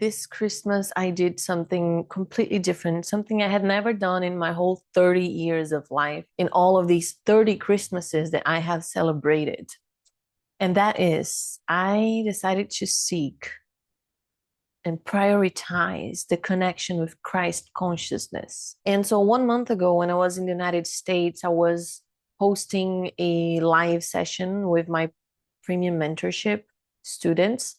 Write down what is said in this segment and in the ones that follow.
this Christmas I did something completely different, something I had never done in my whole 30 years of life, in all of these 30 Christmases that I have celebrated. And that is, I decided to seek and prioritize the connection with Christ consciousness. And so 1 month ago, when I was in the United States, I was hosting a live session with my premium mentorship students.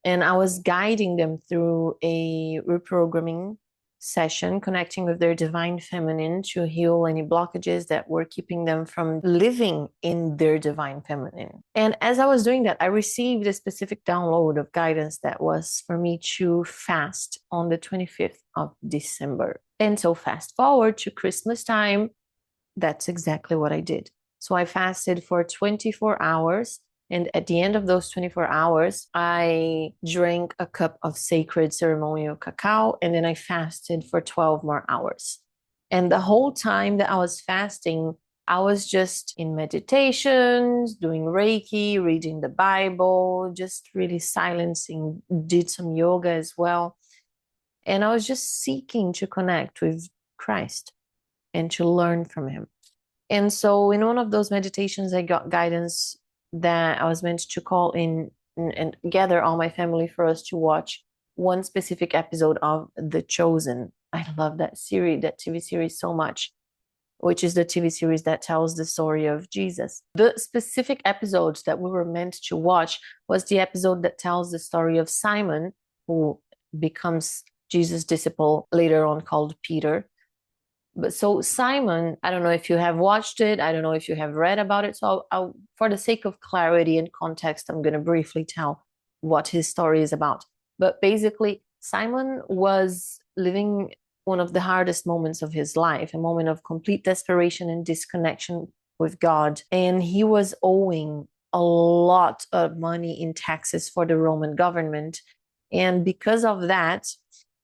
And I was guiding them through a reprogramming session, connecting with their divine feminine to heal any blockages that were keeping them from living in their divine feminine. And as I was doing that, I received a specific download of guidance that was for me to fast on the 25th of December. And so fast forward to Christmas time, that's exactly what I did. So I fasted for 24 hours. And at the end of those 24 hours, I drank a cup of sacred ceremonial cacao, and then I fasted for 12 more hours. And the whole time that I was fasting, I was just in meditations, doing Reiki, reading the Bible, just really silencing, did some yoga as well. And I was just seeking to connect with Christ and to learn from him. And so in one of those meditations, I got guidance that I was meant to call in and gather all my family for us to watch one specific episode of The Chosen. I love that series, that TV series so much, which is the TV series that tells the story of Jesus. The specific episode that we were meant to watch was the episode that tells the story of Simon, who becomes Jesus' disciple later on, called Peter. But so Simon, I don't know if you have watched it. I don't know if you have read about it. So for the sake of clarity and context, I'm going to briefly tell what his story is about. But basically, Simon was living one of the hardest moments of his life, a moment of complete desperation and disconnection with God. And he was owing a lot of money in taxes for the Roman government. And because of that,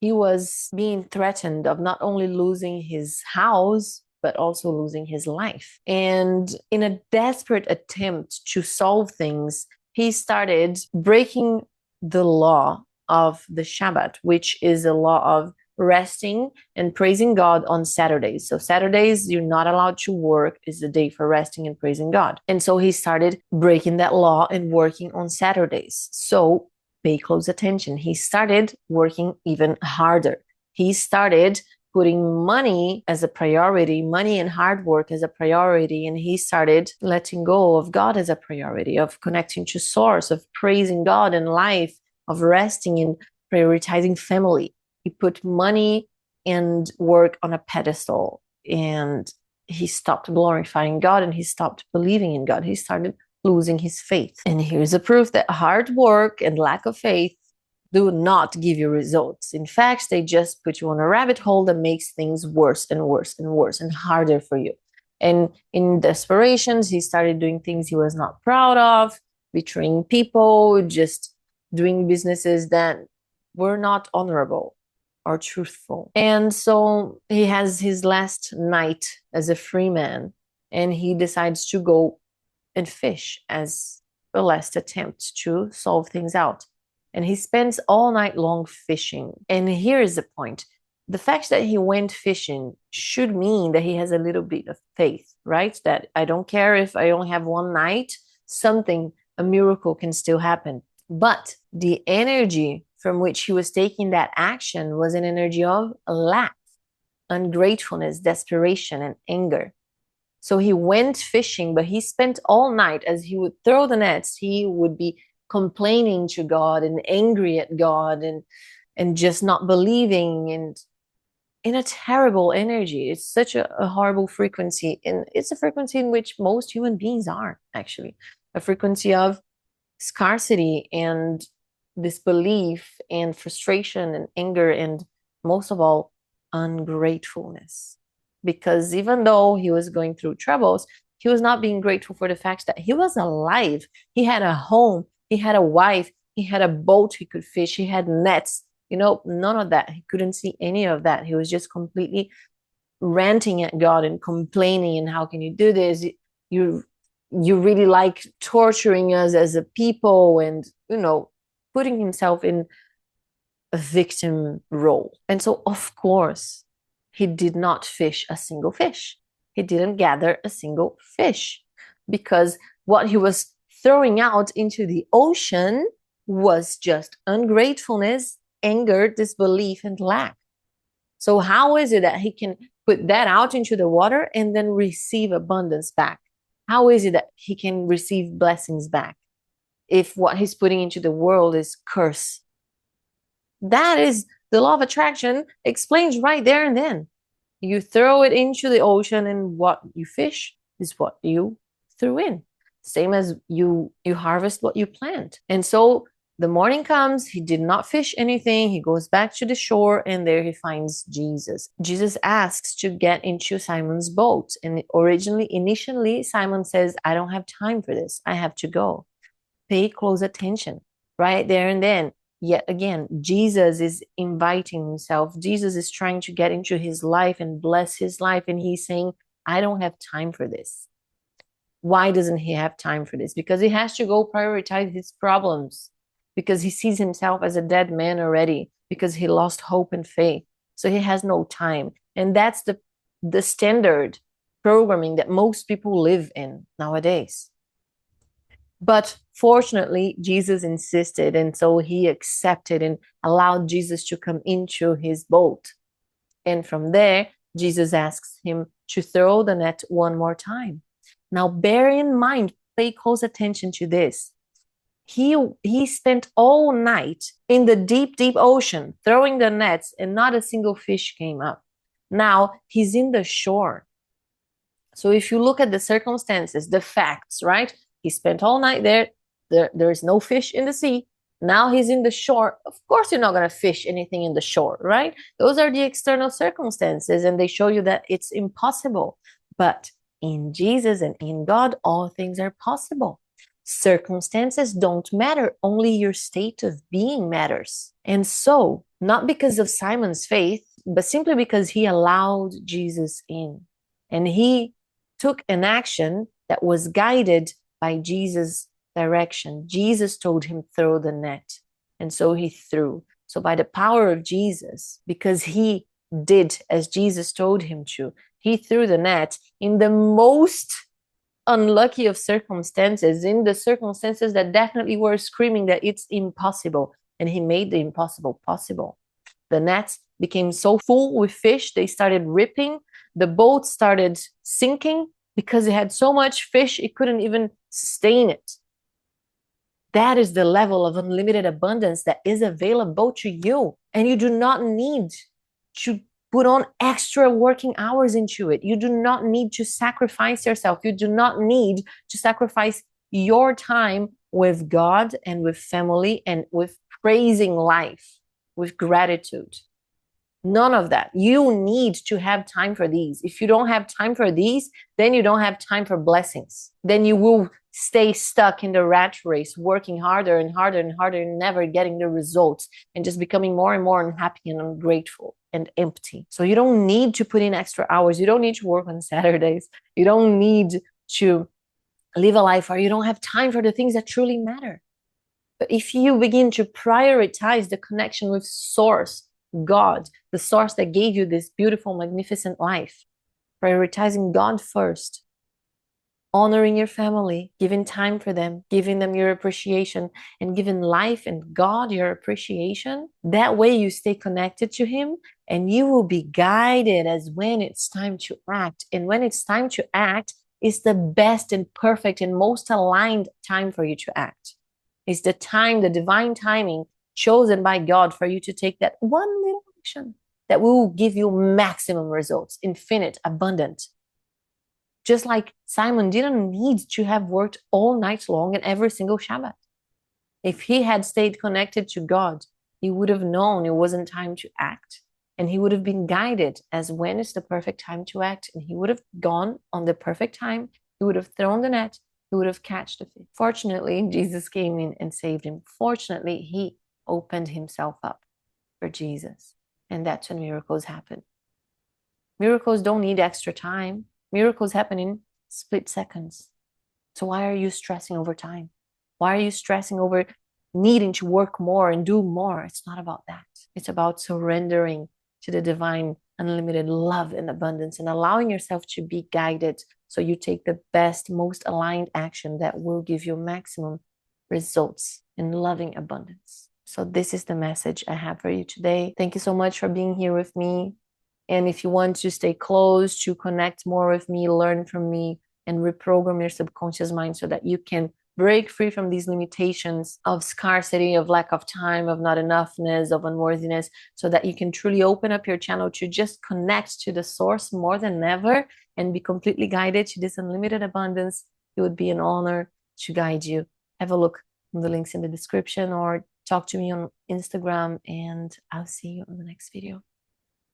he was being threatened of not only losing his house, but also losing his life. And in a desperate attempt to solve things, he started breaking the law of the Shabbat, which is a law of resting and praising God on Saturdays. So Saturdays, you're not allowed to work. It's the day for resting and praising God. And so he started breaking that law and working on Saturdays. So pay close attention. He started working even harder. He started putting money as a priority, money and hard work as a priority, and he started letting go of God as a priority, of connecting to source, of praising God in life, of resting and prioritizing family. He put money and work on a pedestal, and he stopped glorifying God, and he stopped believing in God. He started losing his faith. And here's a proof that hard work and lack of faith do not give you results. In fact, they just put you on a rabbit hole that makes things worse and worse and worse and harder for you. And in desperations, he started doing things he was not proud of, betraying people, just doing businesses that were not honorable or truthful. And so he has his last night as a free man, and he decides to go and fish as the last attempt to solve things out. And he spends all night long fishing. And here is the point. The fact that he went fishing should mean that he has a little bit of faith, right? That I don't care if I only have one night, a miracle can still happen. But the energy from which he was taking that action was an energy of lack, ungratefulness, desperation, and anger. So he went fishing, but he spent all night, as he would throw the nets, he would be complaining to God and angry at God and just not believing, and in a terrible energy. It's such a horrible frequency. And it's a frequency in which most human beings are, actually. A frequency of scarcity and disbelief and frustration and anger, and most of all, ungratefulness. Because even though he was going through troubles, he was not being grateful for the fact that he was alive. He had a home, he had a wife, he had a boat he could fish, he had nets, none of that. He couldn't see any of that. He was just completely ranting at God and complaining, and how can you do this? You really like torturing us as a people, and, putting himself in a victim role. And so, of course, he did not fish a single fish. He didn't gather a single fish because what he was throwing out into the ocean was just ungratefulness, anger, disbelief, and lack. So how is it that he can put that out into the water and then receive abundance back? How is it that he can receive blessings back if what he's putting into the world is curse? That is the law of attraction explains right there and then. You throw it into the ocean, and what you fish is what you threw in. Same as you harvest what you plant. And so the morning comes, he did not fish anything. He goes back to the shore, and there he finds Jesus. Jesus asks to get into Simon's boat. And initially, Simon says, I don't have time for this. I have to go. Pay close attention right there and then. Yet again, Jesus is inviting himself. Jesus is trying to get into his life and bless his life. And he's saying, I don't have time for this. Why doesn't he have time for this? Because he has to go prioritize his problems. Because he sees himself as a dead man already. Because he lost hope and faith. So he has no time. And that's the standard programming that most people live in nowadays. But fortunately, Jesus insisted, and so he accepted and allowed Jesus to come into his boat. And from there, Jesus asks him to throw the net one more time. Now, bear in mind, pay close attention to this. He spent all night in the deep, deep ocean, throwing the nets, and not a single fish came up. Now, he's in the shore. So if you look at the circumstances, the facts, right? He spent all night there. There is no fish in the sea. Now he's in the shore. Of course, you're not going to fish anything in the shore, right? Those are the external circumstances, and they show you that it's impossible. But in Jesus and in God, all things are possible. Circumstances don't matter. Only your state of being matters. And so, not because of Simon's faith, but simply because he allowed Jesus in. And he took an action that was guided by Jesus' direction. Jesus told him, throw the net. And so he threw. So by the power of Jesus, because he did as Jesus told him to, he threw the net in the most unlucky of circumstances, in the circumstances that definitely were screaming that it's impossible. And he made the impossible possible. The nets became so full with fish, they started ripping. The boat started sinking because it had so much fish, it couldn't even sustain it. That is the level of unlimited abundance that is available to you. And you do not need to put on extra working hours into it. You do not need to sacrifice yourself. You do not need to sacrifice your time with God and with family and with praising life, with gratitude. None of that. You need to have time for these. If you don't have time for these, then you don't have time for blessings. Then you will stay stuck in the rat race, working harder and harder and harder and never getting the results and just becoming more and more unhappy and ungrateful and empty. So you don't need to put in extra hours. You don't need to work on Saturdays. You don't need to live a life where you don't have time for the things that truly matter. But if you begin to prioritize the connection with Source, God, the source that gave you this beautiful, magnificent life, prioritizing God first, honoring your family, giving time for them, giving them your appreciation, and giving life and God your appreciation, that way you stay connected to Him and you will be guided as when it's time to act. And when it's time to act, it's the best and perfect and most aligned time for you to act. It's the time, the divine timing chosen by God for you to take that one little action that will give you maximum results, infinite, abundant. Just like Simon didn't need to have worked all night long and every single Shabbat. If he had stayed connected to God, he would have known it wasn't time to act. And he would have been guided as when is the perfect time to act. And he would have gone on the perfect time. He would have thrown the net. He would have catched the fish. Fortunately, Jesus came in and saved him. Fortunately, he opened himself up for Jesus. And that's when miracles happen. Miracles don't need extra time. Miracles happen in split seconds. So why are you stressing over time? Why are you stressing over needing to work more and do more. It's not about that. It's about surrendering to the divine, unlimited love and abundance and allowing yourself to be guided so you take the best, most aligned action that will give you maximum results in loving abundance. So this is the message I have for you today. Thank you so much for being here with me. And if you want to stay close, to connect more with me, learn from me, and reprogram your subconscious mind so that you can break free from these limitations of scarcity, of lack of time, of not enoughness, of unworthiness, so that you can truly open up your channel to just connect to the source more than ever and be completely guided to this unlimited abundance, it would be an honor to guide you. Have a look on the links in the description or talk to me on Instagram, and I'll see you on the next video.